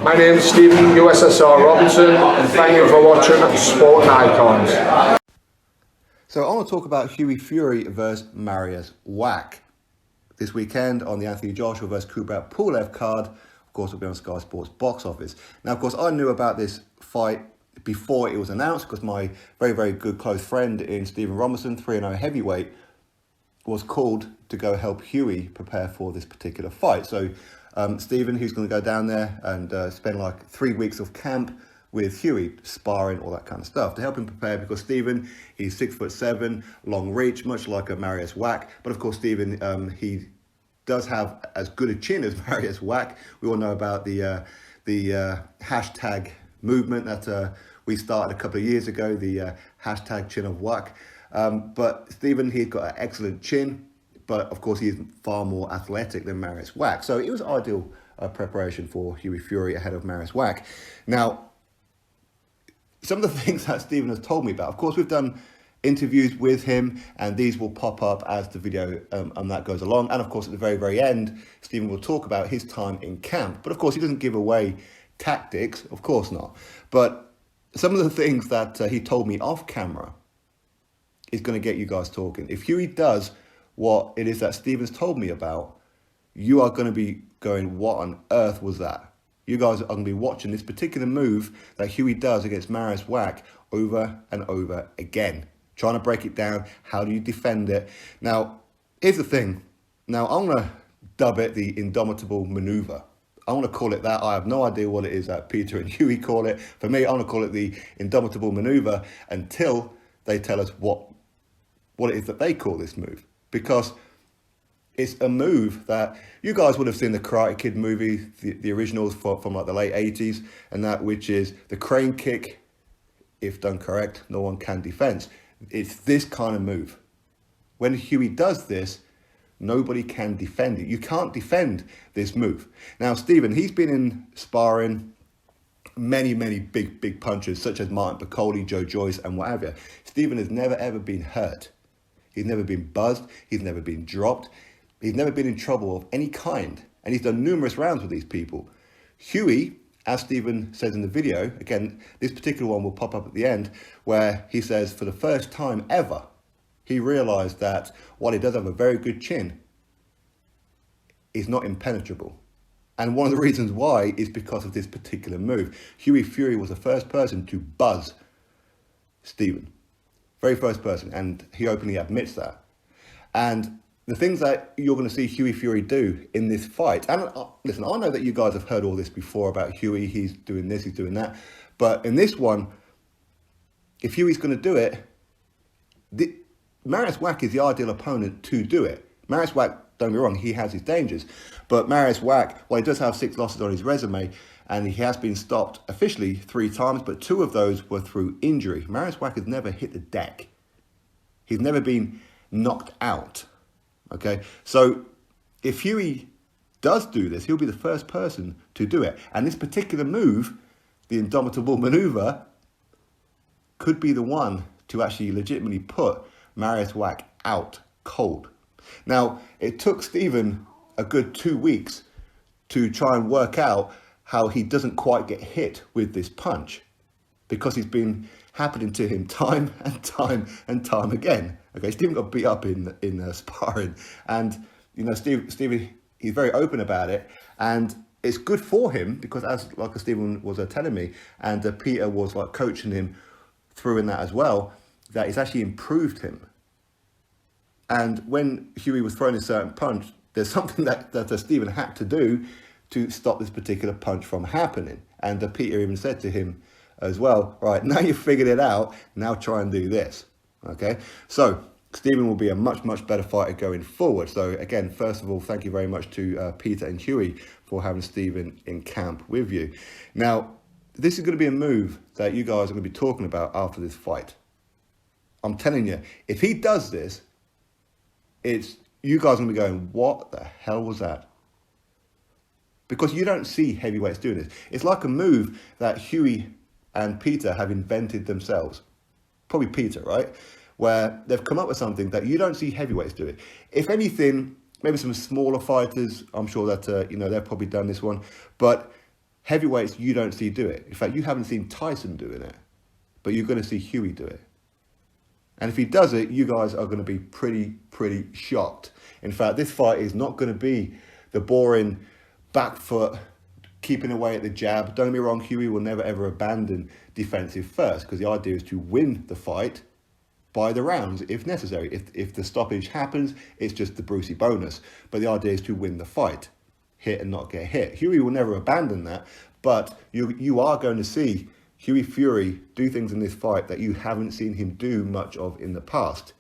My name is Stephen USSR Robinson, and thank you for watching Sporting Icons. So I want to talk about Hughie Fury versus Mariusz Wach this weekend on the Anthony Joshua versus Kubrat Pulev card. Of course, it'll be on Sky Sports box office. Now, of course, I knew about this fight before it was announced because my very, very good close friend in Stephen Robinson, 3-0 heavyweight, was called to go help Hughie prepare for this particular fight. So Stephen, who's going to go down there and spend like 3 weeks of camp with Hughie, sparring, all that kind of stuff, to help him prepare, because Stephen, he's 6'7", long reach, much like a Maruisz Wach. But of course, Stephen, he does have as good a chin as Maruisz Wach. We all know about the hashtag movement that we started a couple of years ago, the hashtag chin of Wach. But Stephen, he's got an excellent chin, but of course he's far more athletic than Maruisz Wach. So it was ideal preparation for Hughie Fury ahead of Maruisz Wach. Now, some of the things that Stephen has told me about, of course we've done interviews with him, and these will pop up as the video and that goes along. And of course at the very, very end, Stephen will talk about his time in camp. But of course he doesn't give away tactics, of course not. But some of the things that he told me off camera is going to get you guys talking. If Hughie does what it is that Stephen's told me about, you are going to be going, what on earth was that? You guys are going to be watching this particular move that Hughie does against Maruisz Wach over and over again, trying to break it down. How do you defend it? Now, here's the thing. Now, I'm going to dub it the Indomitable Manoeuvre. I want to call it that. I have no idea what it is that Peter and Hughie call it. For me, I want to call it the Indomitable Manoeuvre until they tell us what it is that they call this move. Because it's a move that you guys would have seen the Karate Kid movie, the originals from like the late 80s, and that, which is the crane kick. If done correct, no one can defend. It's this kind of move. When Hughie does this, nobody can defend it. You can't defend this move. Now, Stephen, he's been in sparring many, many big punchers, such as Martin Piccoli, Joe Joyce, and what have you. Stephen has never, ever been hurt. He's never been buzzed. He's never been dropped. He's never been in trouble of any kind. And he's done numerous rounds with these people. Hughie, as Stephen says in the video, again, this particular one will pop up at the end, where he says for the first time ever, he realized that while he does have a very good chin, he's not impenetrable. And one of the reasons why is because of this particular move. Hughie Fury was the first person to buzz Stephen. Very first person, and he openly admits that. And the things that you're going to see Hughie Fury do in this fight, and listen, I know that you guys have heard all this before about Hughie, he's doing this, he's doing that, but in this one, if Hughie's going to do it, Maruisz Wach is the ideal opponent to do it. Maruisz Wach, don't get me wrong, he has his dangers, but Maruisz Wach, well, he does have 6 losses on his resume, and he has been stopped officially 3 times, but 2 of those were through injury. Maruisz Wach has never hit the deck. He's never been knocked out. Okay, so if Hughie does do this, he'll be the first person to do it. And this particular move, the Indomitable Manoeuvre, could be the one to actually legitimately put Maruisz Wach out cold. Now, it took Stephen a good 2 weeks to try and work out how he doesn't quite get hit with this punch, because it's been happening to him time and time and time again. Okay, Stephen got beat up in sparring, and you know, Stephen, he's very open about it, and it's good for him because, as like Stephen was telling me, and Peter was like coaching him through in that as well, that it's actually improved him. And when Hughie was throwing a certain punch, there's something that Stephen had to do to stop this particular punch from happening. And Peter even said to him as well, right, now you've figured it out, now try and do this. Okay, so Stephen will be a much, much better fighter going forward. So again, first of all, thank you very much to Peter and Hughie for having Stephen in camp with you. Now, this is going to be a move that you guys are going to be talking about after this fight. I'm telling you, if he does this, you guys are going to be going, what the hell was that? Because you don't see heavyweights doing this. It's like a move that Hughie and Peter have invented themselves. Probably Peter, right? Where they've come up with something that you don't see heavyweights do it. If anything, maybe some smaller fighters, I'm sure that, they've probably done this one. But heavyweights you don't see do it. In fact, you haven't seen Tyson doing it, but you're going to see Hughie do it. And if he does it, you guys are going to be pretty shocked. In fact, this fight is not going to be the boring back foot, keeping away at the jab. Don't get me wrong, Hughie will never ever abandon defensive first, because the idea is to win the fight by the rounds if necessary. If the stoppage happens, it's just the Brucey bonus. But the idea is to win the fight, hit and not get hit. Hughie will never abandon that, but you are going to see Hughie Fury do things in this fight that you haven't seen him do much of in the past.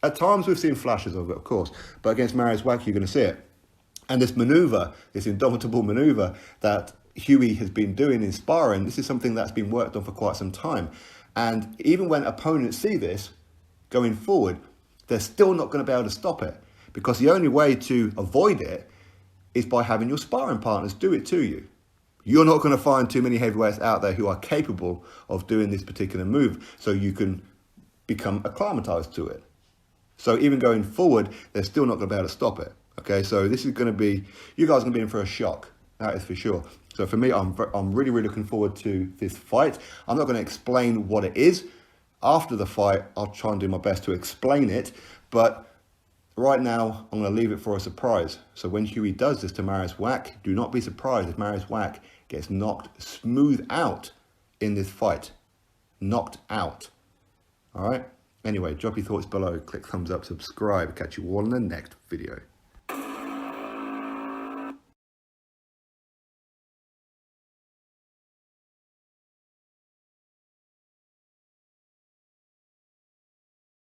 At times we've seen flashes of it, of course, but against Maruisz Wach you're going to see it. And this manoeuvre, this Indomitable Manoeuvre that Hughie has been doing in sparring, this is something that's been worked on for quite some time. And even when opponents see this going forward, they're still not going to be able to stop it, because the only way to avoid it is by having your sparring partners do it to you. You're not going to find too many heavyweights out there who are capable of doing this particular move, so you can become acclimatized to it. So even going forward, they're still not going to be able to stop it. Okay, so this is going to be, you guys are going to be in for a shock. That is for sure. So for me, I'm really looking forward to this fight. I'm not going to explain what it is. After the fight, I'll try and do my best to explain it. But right now, I'm going to leave it for a surprise. So when Hughie does this to Maruisz Wach, do not be surprised if Maruisz Wach gets knocked smooth out in this fight. Knocked out. All right? Anyway, drop your thoughts below. Click thumbs up, subscribe. Catch you all in the next video.